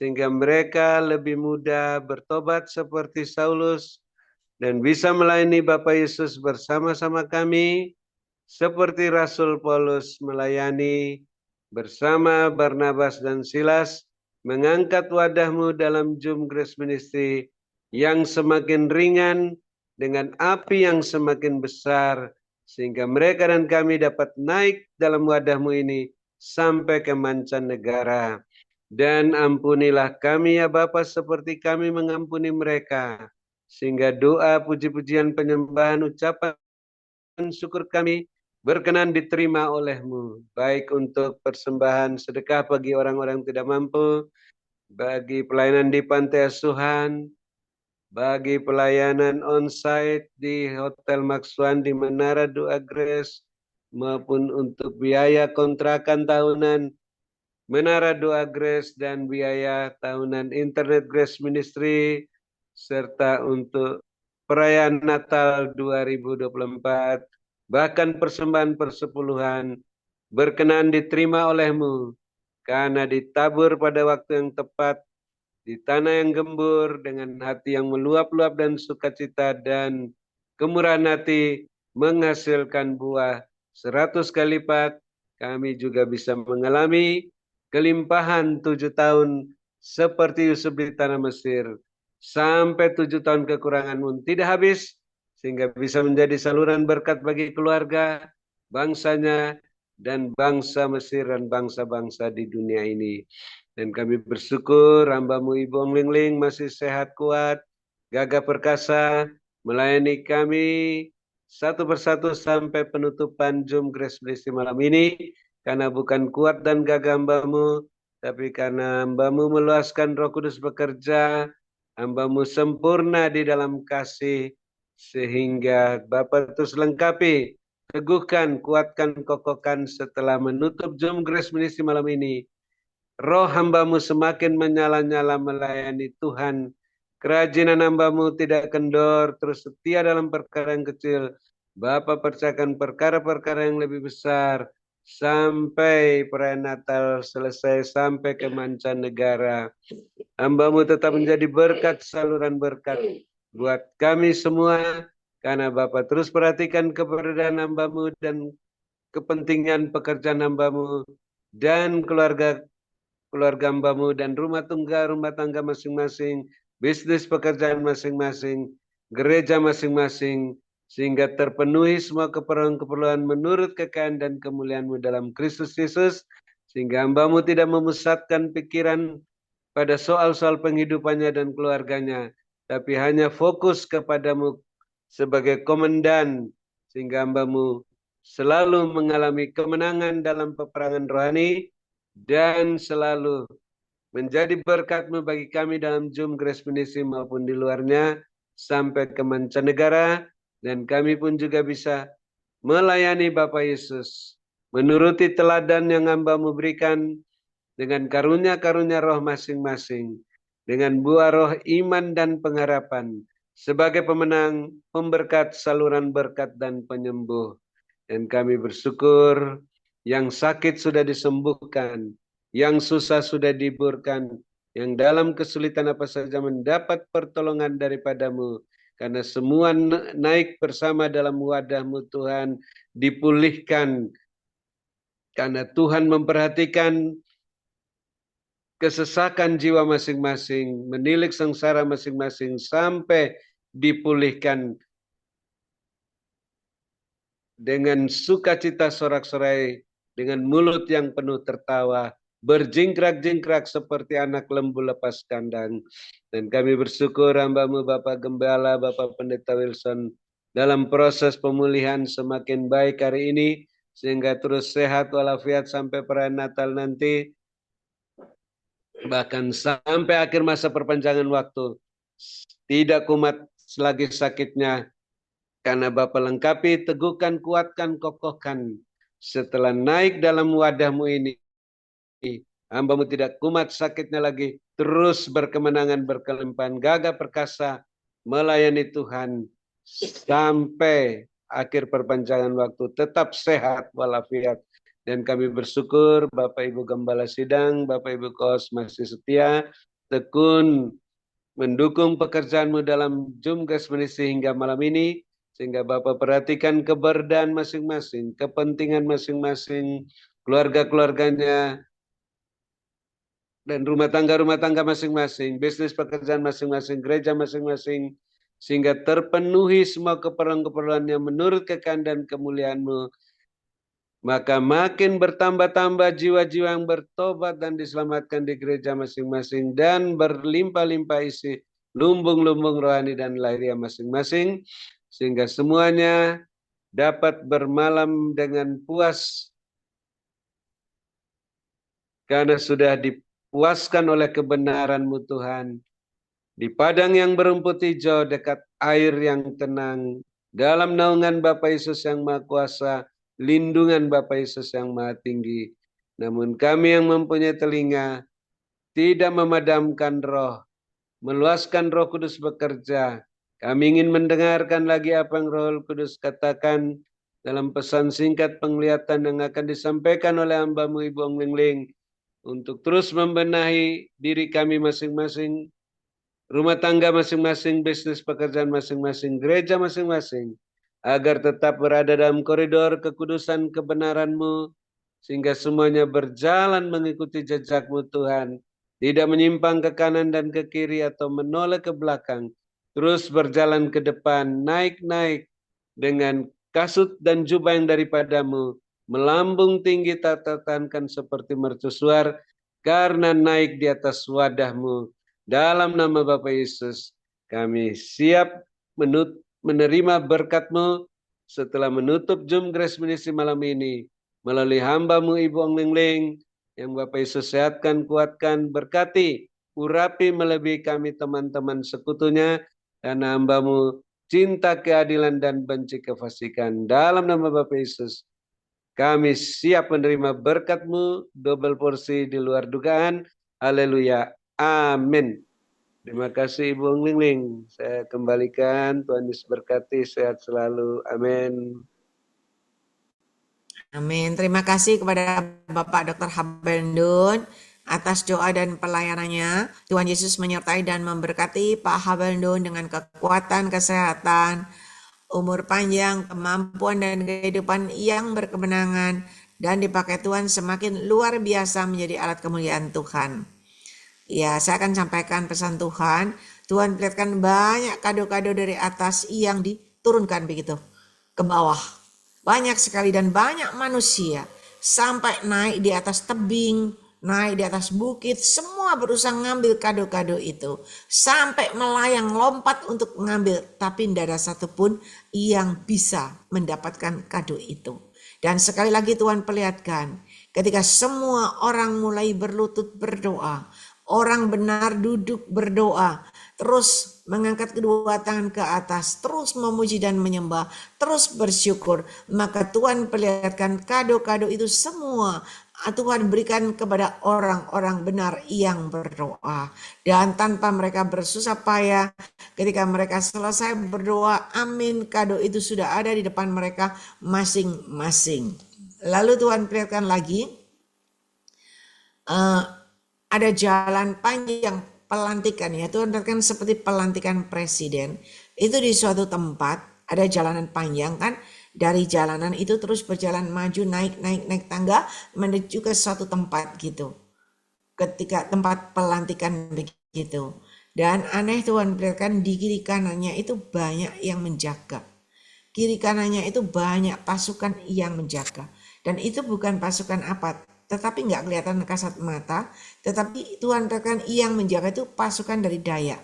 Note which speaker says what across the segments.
Speaker 1: sehingga mereka lebih mudah bertobat seperti Saulus dan bisa melayani Bapak Yesus bersama-sama kami seperti Rasul Paulus melayani bersama Barnabas dan Silas mengangkat wadahmu dalam Jum Grace Ministry yang semakin ringan dengan api yang semakin besar sehingga mereka dan kami dapat naik dalam wadahmu ini sampai ke mancanegara. Dan ampunilah kami ya Bapa seperti kami mengampuni mereka. Sehingga doa, puji-pujian, penyembahan, ucapan syukur kami berkenan diterima oleh-Mu. Baik untuk persembahan sedekah bagi orang-orang yang tidak mampu, bagi pelayanan di pantai asuhan, bagi pelayanan onsite di Hotel Maxwan di Menara Doa Grace, maupun untuk biaya kontrakan tahunan Menara Doa Grace dan biaya tahunan Internet Grace Ministry, serta untuk perayaan Natal 2024, bahkan persembahan persepuluhan, berkenan diterima oleh-Mu, karena ditabur pada waktu yang tepat, di tanah yang gembur, dengan hati yang meluap-luap dan sukacita, dan kemurahan hati menghasilkan buah 100 kali lipat. Kami juga bisa mengalami kelimpahan 7 tahun seperti Yusuf di tanah Mesir. Sampai 7 tahun kekuranganmu tidak habis. Sehingga bisa menjadi saluran berkat bagi keluarga, bangsanya, dan bangsa Mesir dan bangsa-bangsa di dunia ini. Dan kami bersyukur hambamu Ibu Ong Ling Ling masih sehat kuat, gagah perkasa, melayani kami satu persatu sampai penutupan Jum Grace Ministry malam ini. Karena bukan kuat dan gagah hambamu, tapi karena hambamu meluaskan Roh Kudus bekerja, hambamu sempurna di dalam kasih, sehingga Bapa terus lengkapi, teguhkan, kuatkan, kokohkan setelah menutup Jum Grace Ministry malam ini. Roh hambamu semakin menyala-nyala melayani Tuhan. Kerajinan hambamu tidak kendor, terus setia dalam perkara yang kecil. Bapa percayakan perkara-perkara yang lebih besar, sampai perayaan Natal selesai, sampai ke mancanegara. Hambamu tetap menjadi berkat, saluran berkat buat kami semua, karena Bapa terus perhatikan keberadaan hambamu dan kepentingan pekerjaan hambamu dan keluarga hambamu dan rumah tangga masing-masing, bisnis pekerjaan masing-masing, gereja masing-masing, sehingga terpenuhi semua keperluan-keperluan menurut kekayaan dan kemuliaan-Mu dalam Kristus Yesus, sehingga hambamu tidak memusatkan pikiran pada soal-soal penghidupannya dan keluarganya, tapi hanya fokus kepadamu sebagai komandan, sehingga hambamu selalu mengalami kemenangan dalam peperangan rohani, dan selalu menjadi berkat-Mu bagi kami dalam Jum Grace Ministry maupun di luarnya, sampai ke mancanegara, dan kami pun juga bisa melayani Bapa Yesus, menuruti teladan yang Hamba-Mu berikan, dengan karunia-karunia roh masing-masing, dengan buah roh iman dan pengharapan, sebagai pemenang, pemberkat, saluran berkat, dan penyembuh. Dan kami bersyukur, yang sakit sudah disembuhkan, yang susah sudah dihiburkan, yang dalam kesulitan apa saja mendapat pertolongan daripada-Mu, karena semua naik bersama dalam wadah-Mu Tuhan, dipulihkan, karena Tuhan memperhatikan kesesakan jiwa masing-masing, menilik sengsara masing-masing sampai dipulihkan dengan sukacita sorak-sorai, dengan mulut yang penuh tertawa, berjingkrak-jingkrak seperti anak lembu lepas kandang. Dan kami bersyukur hamba-Mu Bapak Gembala, Bapak Pendeta Wilson, dalam proses pemulihan semakin baik hari ini, sehingga terus sehat walafiat sampai perayaan Natal nanti, bahkan sampai akhir masa perpanjangan waktu, tidak kumat lagi sakitnya, karena Bapa lengkapi, teguhkan, kuatkan, kokohkan. Setelah naik dalam wadah-Mu ini, hamba-Mu tidak kumat sakitnya lagi, terus berkemenangan, berkelimpahan, gagah perkasa, melayani Tuhan, sampai akhir perpanjangan waktu, tetap sehat walafiat. Dan kami bersyukur Bapak Ibu Gembala Sidang, Bapak Ibu Kos masih setia, tekun mendukung pekerjaanmu dalam Jumkes Menisi hingga malam ini, sehingga Bapak perhatikan keberadaan masing-masing, kepentingan masing-masing, keluarga-keluarganya, dan rumah tangga masing-masing, bisnis pekerjaan masing-masing, gereja masing-masing, sehingga terpenuhi semua keperluan-keperluannya menurut kehendak dan kemuliaan-Mu. Maka makin bertambah-tambah jiwa-jiwa yang bertobat dan diselamatkan di gereja masing-masing, dan berlimpah-limpah isi lumbung-lumbung rohani dan lahiriah masing-masing, sehingga semuanya dapat bermalam dengan puas karena sudah dipuaskan oleh kebenaran-Mu Tuhan, di padang yang berumput hijau dekat air yang tenang, dalam naungan Bapa Yesus yang Maha Kuasa, lindungan Bapa Yesus yang Maha Tinggi. Namun kami yang mempunyai telinga tidak memadamkan roh, meluaskan Roh Kudus bekerja. Kami ingin mendengarkan lagi apa yang Roh Kudus katakan dalam pesan singkat penglihatan yang akan disampaikan oleh hamba-Mu Ibu Ong Ling Ling, untuk terus membenahi diri kami masing-masing, rumah tangga masing-masing, bisnis pekerjaan masing-masing, gereja masing-masing, agar tetap berada dalam koridor kekudusan kebenaran-Mu, sehingga semuanya berjalan mengikuti jejak-Mu Tuhan, tidak menyimpang ke kanan dan ke kiri atau menoleh ke belakang, terus berjalan ke depan, naik-naik dengan kasut dan jubah yang daripada-Mu, melambung tinggi tak tertahankan seperti mercusuar, karena naik di atas wadah-Mu. Dalam nama Bapa Yesus, kami siap menerima berkat-Mu setelah menutup Zoom Grace Ministry malam ini, melalui hamba-Mu Ibu Ong Ling Ling, yang Bapak Yesus sehatkan, kuatkan, berkati, urapi melebihi kami teman-teman sekutunya, karena hamba-Mu cinta keadilan dan benci kefasikan. Dalam nama Bapak Yesus, kami siap menerima berkat-Mu, double porsi di luar dugaan. Haleluya. Amin. Terima kasih Ibu Ong Ling Ling. Saya kembalikan, Tuhan Yesus berkati, sehat selalu. Amin.
Speaker 2: Amin. Terima kasih kepada Bapak Dr. Habendun atas doa dan pelayanannya. Tuhan Yesus menyertai dan memberkati Pak Habendun dengan kekuatan, kesehatan, umur panjang, kemampuan dan kehidupan yang berkemenangan, dan dipakai Tuhan semakin luar biasa menjadi alat kemuliaan Tuhan. Ya, saya akan sampaikan pesan Tuhan. Tuhan perlihatkan banyak kado-kado dari atas yang diturunkan begitu ke bawah. Banyak sekali dan banyak manusia sampai naik di atas tebing, naik di atas bukit, semua berusaha ngambil kado-kado itu. Sampai melayang lompat untuk mengambil, tapi tidak ada satupun yang bisa mendapatkan kado itu. Dan sekali lagi Tuhan perlihatkan, ketika semua orang mulai berlutut berdoa, orang benar duduk berdoa, terus mengangkat kedua tangan ke atas, terus memuji dan menyembah, terus bersyukur, maka Tuhan perlihatkan kado-kado itu semua Tuhan berikan kepada orang-orang benar yang berdoa. Dan tanpa mereka bersusah payah, ketika mereka selesai berdoa, amin, kado itu sudah ada di depan mereka masing-masing. Lalu Tuhan perlihatkan lagi, ada jalan panjang pelantikan, ya Tuhan katakan seperti pelantikan presiden. Itu di suatu tempat ada jalanan panjang kan, dari jalanan itu terus berjalan maju, naik tangga menuju ke suatu tempat gitu. Ketika tempat pelantikan begitu. Dan aneh Tuhan berikan di kiri kanannya itu banyak yang menjaga. Kiri kanannya itu banyak pasukan yang menjaga. Dan itu bukan pasukan apa, tetapi nggak kelihatan kasat mata, tetapi Tuhan katakan yang menjaga itu pasukan dari Dayak,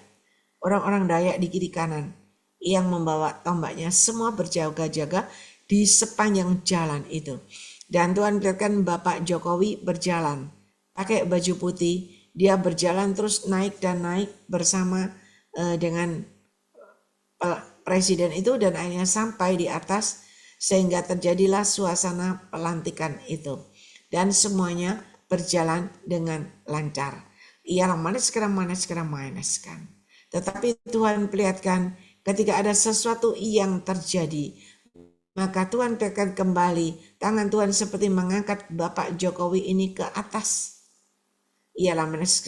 Speaker 2: orang-orang Dayak di kiri kanan yang membawa tombaknya, semua berjaga-jaga di sepanjang jalan itu. Dan Tuhan katakan Bapak Jokowi berjalan pakai baju putih, dia berjalan terus naik dan naik bersama dengan presiden itu, dan akhirnya sampai di atas sehingga terjadilah suasana pelantikan itu. Dan semuanya berjalan dengan lancar. Ialah manis kan. Tetapi Tuhan perlihatkan ketika ada sesuatu yang terjadi, maka Tuhan perlihatkan kembali tangan Tuhan seperti mengangkat Bapak Jokowi ini ke atas. Ialah manis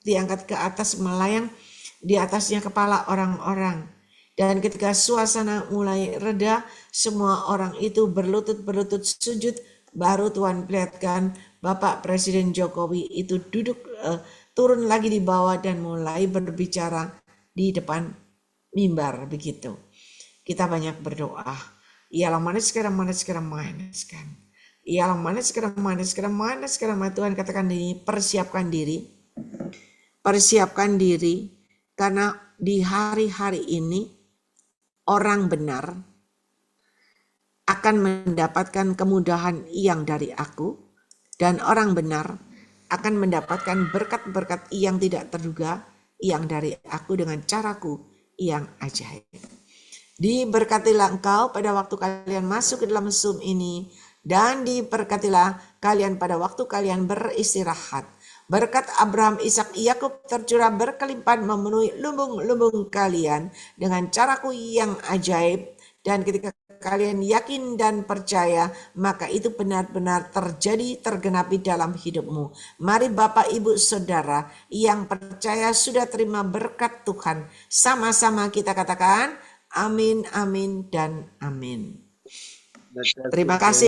Speaker 2: diangkat ke atas melayang di atasnya kepala orang-orang. Dan ketika suasana mulai reda, semua orang itu berlutut sujud, baru Tuhan perlihatkan Bapak Presiden Jokowi itu duduk turun lagi di bawah dan mulai berbicara di depan mimbar begitu. Kita banyak berdoa. Ialah maniskan. Ialah maniskan. Tuhan katakan ini persiapkan diri karena di hari-hari ini orang benar akan mendapatkan kemudahan yang dari aku, dan orang benar akan mendapatkan berkat-berkat yang tidak terduga yang dari aku dengan caraku yang ajaib. Diberkatilah engkau pada waktu kalian masuk ke dalam Zoom ini, dan diberkatilah kalian pada waktu kalian beristirahat. Berkat Abraham, Ishak, Yakub tercurah berkelimpahan memenuhi lumbung-lumbung kalian dengan caraku yang ajaib. Dan ketika kalian yakin dan percaya, maka itu benar-benar terjadi, tergenapi dalam hidupmu. Mari Bapak, Ibu, Saudara yang percaya sudah terima berkat Tuhan, sama-sama kita katakan amin, amin, dan amin. Terima kasih.